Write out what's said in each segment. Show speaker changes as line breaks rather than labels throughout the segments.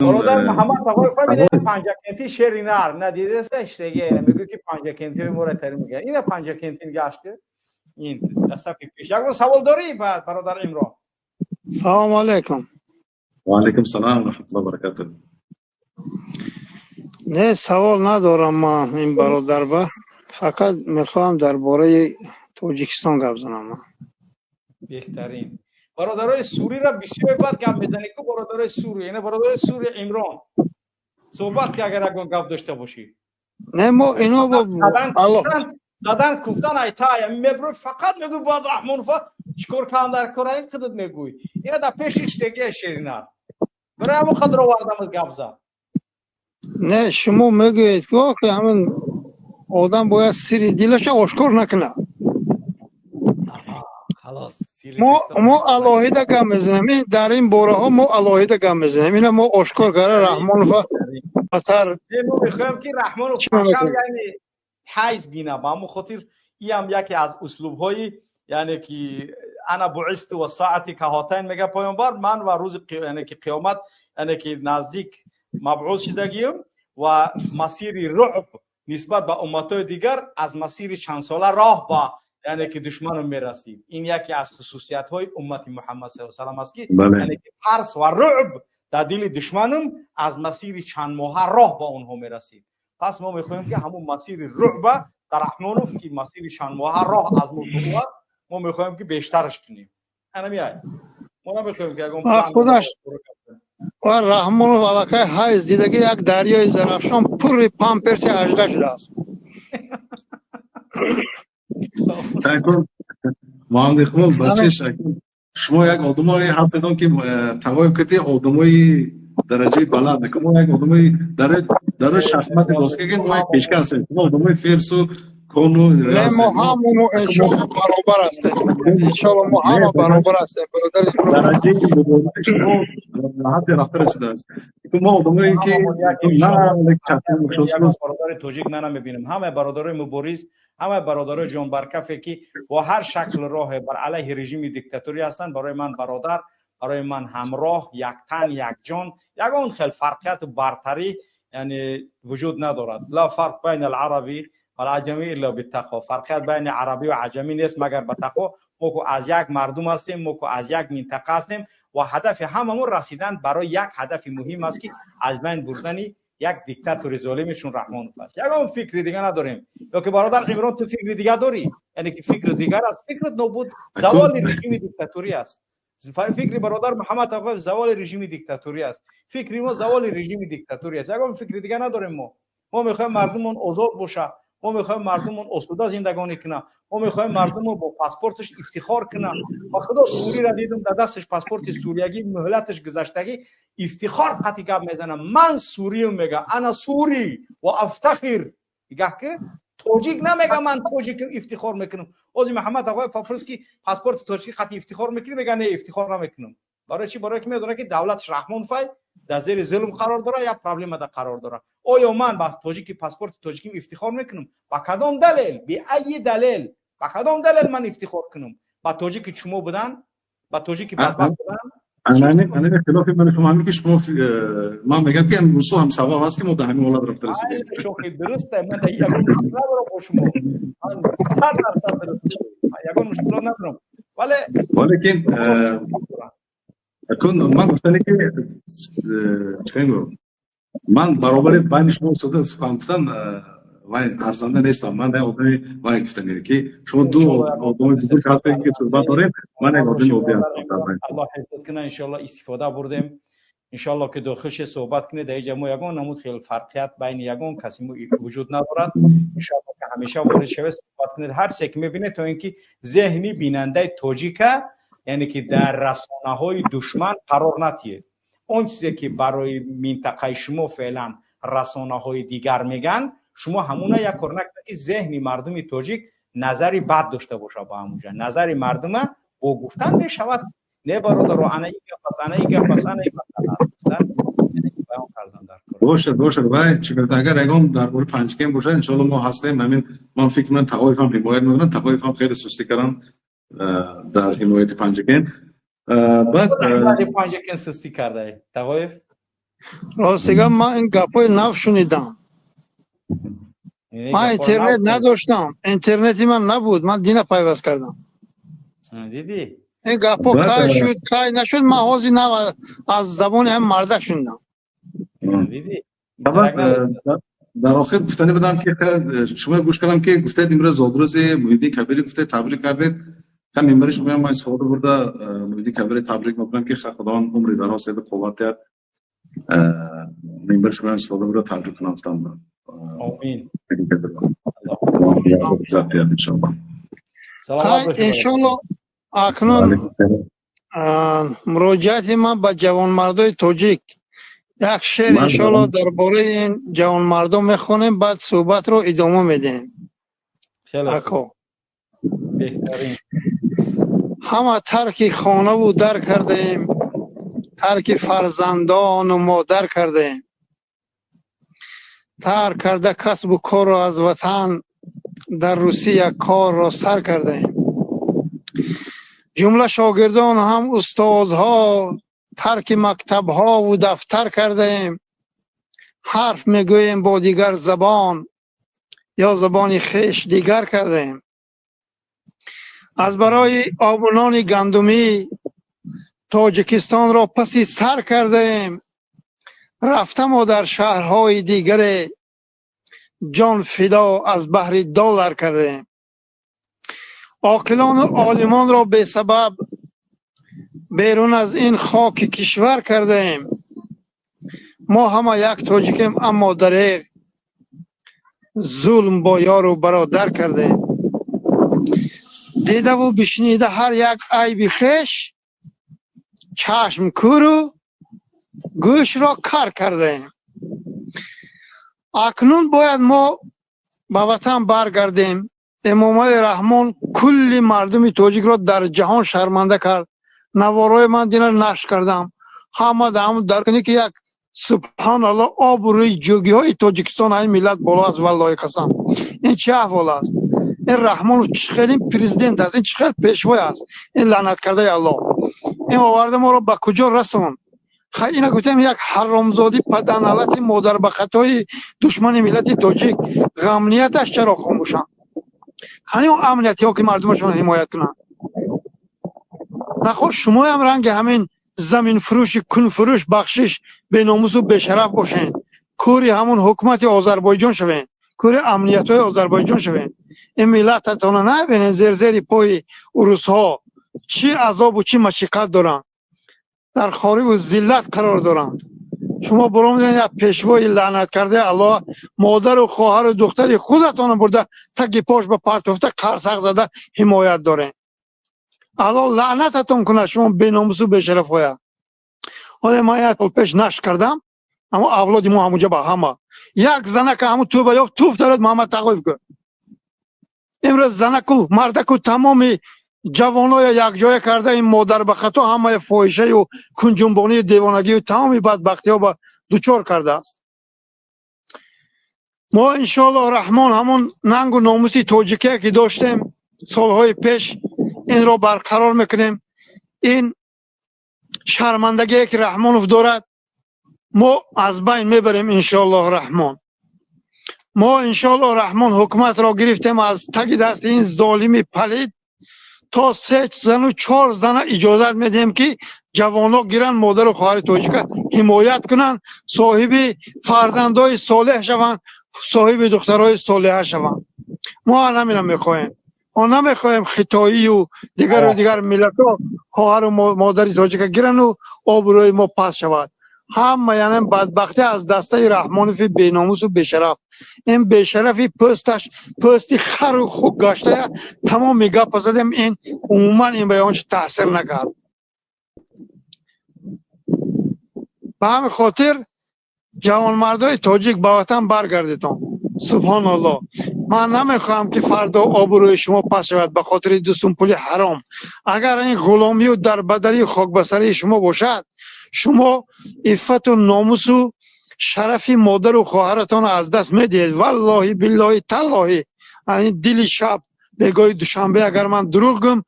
برادر محمد تقوی فهمیده پنجاکنتی شرینار ندیده سش دیگه میگه که پنجاکنتی مورد میگه اینا پنجاکنتی گشت این دستی پیش یک سوال داری بعد برادر عمران.
سلام علیکم.
و علیکم سلام و رحمت الله و برکاته.
نه سوال ندارم من این برادر با فقط میخوام درباره تاجیکستان گپ بزنم.
بهترین برادرای سوری را بسیار بد گپ میزنی که برادرای سوری یعنی برادرای سوری عمران صحبت که اگر اگه گپ داشته باشی
نه ما اینو با
زدن کوفتن ایتای میبرو فقط میگو باز رحمان فا چکور کام در کرایم خودت میگوی اینا در پیشش دیگه شیرینار برای همون خود رو واردم گپ زد.
نه شما میگوید که همین آدم باید سری دلش آشکار نکنه. ما الهیده گپ میزنیم در این باره ها ما الهیده گپ میزنیم اینا ما آشکار کرده رحمان فا خطر
ما میخوایم که رحمان فا یعنی حیز بینه با همون خاطر این هم یکی از اسلوب های یعنی که انا بعثت و ساعتی که هاتین میگه پیامبر من و روز یعنی که قیامت یعنی که نزدیک مبعوث شدگیم و مسیر رعب نسبت به امتهای دیگر از مسیر چند ساله راه با یعنی که دشمن میرسید. این یکی از خصوصیت های امت محمد صلی الله علیه و آله است که یعنی که ترس و رعب در دل دشمنم از مسیر چند ماه راه با اونها میرسید. پس ما میخوایم که همون مسیر رعب در رحمانوف که مسیر چند ماه راه از موضوع است ما میخوایم که بیشترش کنیم. انا میای ما نمیخوایم که اگه
خودش و رحمانوف علاقه حیز دیده که یک دریای زرافشان پر پامپرس 18 شده است.
محمد اخوان بچه شکل شما یک آدمایی هستید که تقایم کتی آدمایی درجه بلند میکنم ما یک آدمایی در شخصمت باسکه که ما یک پیشکه هستید ما آدمایی فرسو کانو
نه ما همونو انشاءالله برابر هستیم انشاءالله ما همه برابر هستیم
درجه مبارک شما راحت رفته رسیده است ما آدمایی که نه چطور مخصوص
برادر توجیک من میبینم همه برادرای مبارز همه برادرای جان برکفه که با هر شکل راه بر علیه رژیم دیکتاتوری هستند برای من برادر برای من همراه یک تن یک جان یگان خیلی فرقیت برتری یعنی وجود ندارد. لا فرق بین العربی و العجمی الا بالتقوا. فرقیت بین عربی و عجمی نیست مگر به تقوا. ما که از یک مردم هستیم ما که از یک منطقه هستیم و هدف هممون رسیدن برای یک هدف مهم است که از بین بردن یک دیکتاتور ظالمشون رحمان است. یگان فکر دیگه نداریم. یا که برادر عمران تو فکر دیگه داری یعنی که فکر دیگر است فکر نابود زوال رژیم دیکتاتوری است. فکر برادر محمد آقا زوال رژیم دیکتاتوری است. فکر ما زوال رژیم دیکتاتوری است. یگان فکر دیگه نداریم. ما میخوایم مردممون آزاد باشه ما میخوایم مردممون آسوده زندگانی کنه ما میخوایم مردممون با پاسپورتش افتخار کنه. با خدا سوری را دیدم در دستش پاسپورت سوریگی مهلتش گذشتگی افتخار قطعی گپ میزنه من سوریم میگه انا سوری و افتخر میگه که توجیک نمیگه من توجیک افتخار میکنم. اوزی محمد آقای فاپرسکی پاسپورت توجیک خطی افتخار میکنه میگه نه افتخار نمیکنم. برای چی؟ برای که میدونه که دولت رحمان فای در زیر ظلم قرار داره یا پرابلم در قرار داره. آیا من با توجیکی پاسپورت توجیکیم افتخار میکنم؟ با کدام دلیل؟ به ای دلیل؟ با کدام دلیل من افتخار کنم؟ با توجیکی شما بودن؟ با توجیکی بدبخت بودن؟
انا خلاف من شما میگی شما ما میگم که موسو هم سبب است که ما در همین اولاد رفته رسیدیم.
چون درسته من در یگان مشکل ندارم با شما. من 100% درسته. یگان مشکل ندارم.
ولی اكون ما گفتن که من برابر بین شما گفتن وای ارزنده نیستم من نه آدمی وای گفتن که شما دو آدم بزرگ هستید که صحبت داریم من یک آدم عادی هستم.
الله حفظت کنه ان شاء الله استفاده بردیم ان شاء الله که داخلش صحبت کنه در جمع یگان نمود خیلی فرقیت بین یگان کسی وجود ندارد ان شاء الله که همیشه وارد شوه صحبت کنه هر چه که میبینه تا اینکه ذهنی بیننده تاجیک یعنی که در رسانه‌های دشمن قرار نتیه. اون چیزی که برای منطقه شما فعلا رسانه‌های دیگر میگن شما همونه یک کار نکنید که ذهن مردم تاجیک نظری بد داشته باشه با همونجا نظر مردم با گفتن میشود نه برادر انا ایگه پس انا
باشه باید چی بهتر اگر اگم در مورد پنجگیم باشه ان شاء الله ما هستیم. همین من فکر کنم تقاعد هم حمایت میکنن تقاعد هم خیلی سستی کردن در حمایت پنجگیم.
بعد پنجگیم سستی کرده تقاعد
راستگم من این گپای نو شنیدم. من اینترنت نداشتم، اینترنتی من نبود، من دینا پیوست کردم.
دیدی
این گپا کای شد کای نشد، من حوزی نو از زبان هم مردک شنیدم.
دیدی
در آخر گفتنی بدم که شما گوش کردم که گفتید امروز زادروز محیدین کبیری گفته تبریک کردید. کم منبرش میگم من سوال برده محیدین کبیری تبریک میکنم که خدا عمری دراز بده، قوت منبرش میگم سوال برده تبریک کنم گفتم. آمین.
ان شاء الله. اکنون مراجعت من به جوانمردای تاجیک یک شعر ان شاء الله درباره این جوانمردان میخونیم، بعد صحبت رو ادامه میدیم.
خیلی خوب. بهترین.
همه ترک خانه و در کردیم، ترک فرزندان و مادر کردیم، ترک کرده کسب و کار را از وطن، در روسیه کار را سر کردیم. جمله شاگردان هم استادها، ترک مکتب ها و دفتر کردیم. حرف میگوییم با دیگر زبان، یا زبانی خیش دیگر کردیم. از برای آبونان گندمی، تاجیکستان را پسی سر کردیم. رفته ما در شهرهای دیگر، جان فدا از بحر دلار کردیم. عاقلان و عالمان را به سبب بیرون از این خاک کشور کردیم. ما همه یک تاجیکیم اما دریغ، ظلم با یار و برادر کردیم. دیده و بشنیده هر یک عیب خویش، چشم کور و گوش را کر کردیم. اکنون باید ما به وطن برگردیم. امام علی رحمان کلی مردم تاجیک را در جهان شرمنده کرد. نوارای من دینا نشر کردم، همه در کنی که یک سبحان الله آبروی جوگی های تاجیکستان های ملت بالا است. والله قسم این چه احوال است؟ این رحمان خیلی پرزیدنت است، این خیلی پیشوای است. این لعنت کرده الله این آورده ما را به کجا رسون؟ اینا گفتم یک حرامزادی پدرنالت مادر به خطای دشمن ملت تاجیک، غمنیتش چرا خاموشن؟ همین امنیتی ها که مردمشون حمایت کنن. نخور شما هم رنگ همین زمین فروش کن فروش بخشش به ناموس و به شرف باشین، کوری همون حکومت آذربایجان شوین، کوری امنیت های آذربایجان شوین. این ملت تاتون نبینین زیر زیر پای روس ها چی عذاب و چی مشقت دارن، در خاری و ذلت قرار دارن. شما برام یک پیشوای لعنت کرده الله، مادر و خواهر و دختری خودتون برده تک پاش به پرتفته قرصق زده حمایت دارین. الله لعنتتون کنه شما به ناموس و به شرف های. حالا ما یک پیش نشر کردم، اما اولاد ما همونجا با همه یک زنک همون تو بیافت توف دارد محمد تقویف کرد. امروز زنک و مردک و تمامی جوانای یک جای کرده این مادر به خطا همه فاحشه و کنجنبانی دیوانگی و تمامی بدبختی ها با دوچار کرده است. ما انشاءالله رحمان همون ننگ و ناموسی تاجیکی که داشتیم سالهای پیش این را برقرار میکنیم. این شرمندگی که رحمانوف دارد ما از بین میبریم انشاءالله رحمان. ما انشاءالله رحمان حکومت را گرفتیم از تگ دست این ظالمی پلید. تا 3 زن و 4 زن اجازت میدیم که جوانا گیرن مادر و خواهر تاجیک حمایت کنن، صاحب فرزندای صالح شوند، صاحب دخترای صالحه شوند. ما نمیرم میخوایم، ما نمیخوایم خطایی و دیگر ملت ها خواهر و مادر تاجیک گیرن و آبروی ما پس شود. همه یعنی بدبختی از دسته رحمانوف بیناموس و بشرف. این بشرفی پستی خر و خوب گشته تمام میگه پسدیم این عموما این بیانش تحصیل نکرد. به همین خاطر جوانمردای تاجیک به وطن برگردیدن. سبحان الله. من نمیخوام که فردا آبروی شما پس شود به خاطر دوستون پولی حرام. اگر این غلامی و دربدری خاک بسری شما باشد، شما عفت و ناموس و شرف مادر و خواهرتان از دست میدید. والله بالله تالله این دل شب بگوی دوشنبه اگر من دروغ گم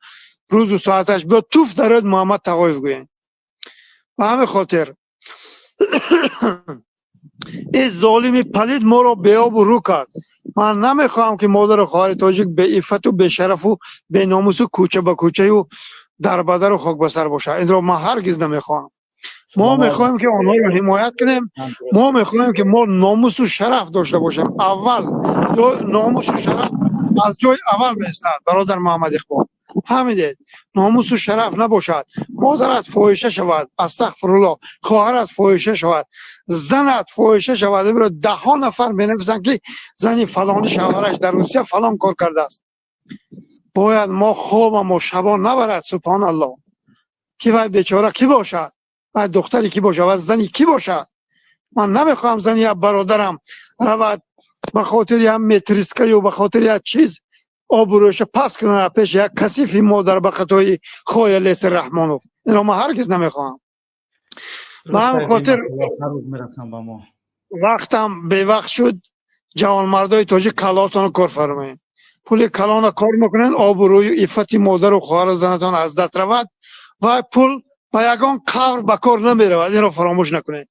روز و ساعتش بیاد توف درد محمد تقویف گوین. به همین خاطر این ظالم پلید ما را به آب و رو کرد. من نمیخواهم که مادر خواهر تاجیک به عفت و به شرف و به ناموس و کوچه به کوچه و در بدر و خاک بسر باشه. این را من هرگز نمیخواهم. ما میخوایم که آنها را حمایت کنیم. ما میخوایم که ما ناموس و شرف داشته باشیم. اول ناموس و شرف از جای اول میستد. برادر محمد اقبال فهمیدید؟ ناموس و شرف نباشد. مادرت فاحشه شود، استغفرالله، خواهرت فاحشه شود، زنت فاحشه شود، برای 10 نفر بنویسن که زنی فلان شوهرش در روسیه فلان کار کرده است. باید ما خواب ما شبا نبرد. سبحان الله. کی وای بیچاره کی باشد؟ و دختری کی باشد و زنی کی باشد؟ من نمیخوام زنی یا برادرم رود به خاطر یک متریسکه یا به خاطر یک چیز آبروش پس کنه پیش یک کثیف مادر به خطای خایلیس رحمانوف. این را ما هرگز نمیخوام. به همین خاطر وقتم به وقت شد. جوان مردای تاجیک کلاتان کار فرمایید. پول کلان کار میکنن، آبروی و عفت مادر و خواهر زنتان از دست رود و پول به یگان قبر به کار نمیرود. این را فراموش نکنید.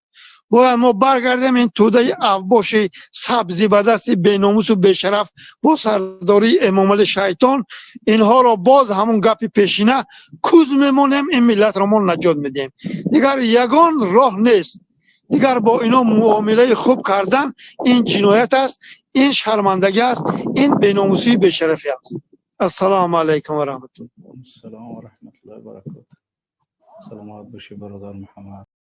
باید ما برگردیم این توده افباش سبزی به دست بیناموس و بیشرف با سرداری امامال شیطان اینها را باز همون گپی پیشینه کوز میمونیم. این ملت را ما نجات میدیم. دیگر یگان راه نیست. دیگر با اینا معامله خوب کردن این جنایت است، این شرمندگی است، این بیناموسی بیشرفی است. السلام علیکم و رحمت الله.
السلام و رحمت الله و برکاته. سلامت باشی برادر محمد.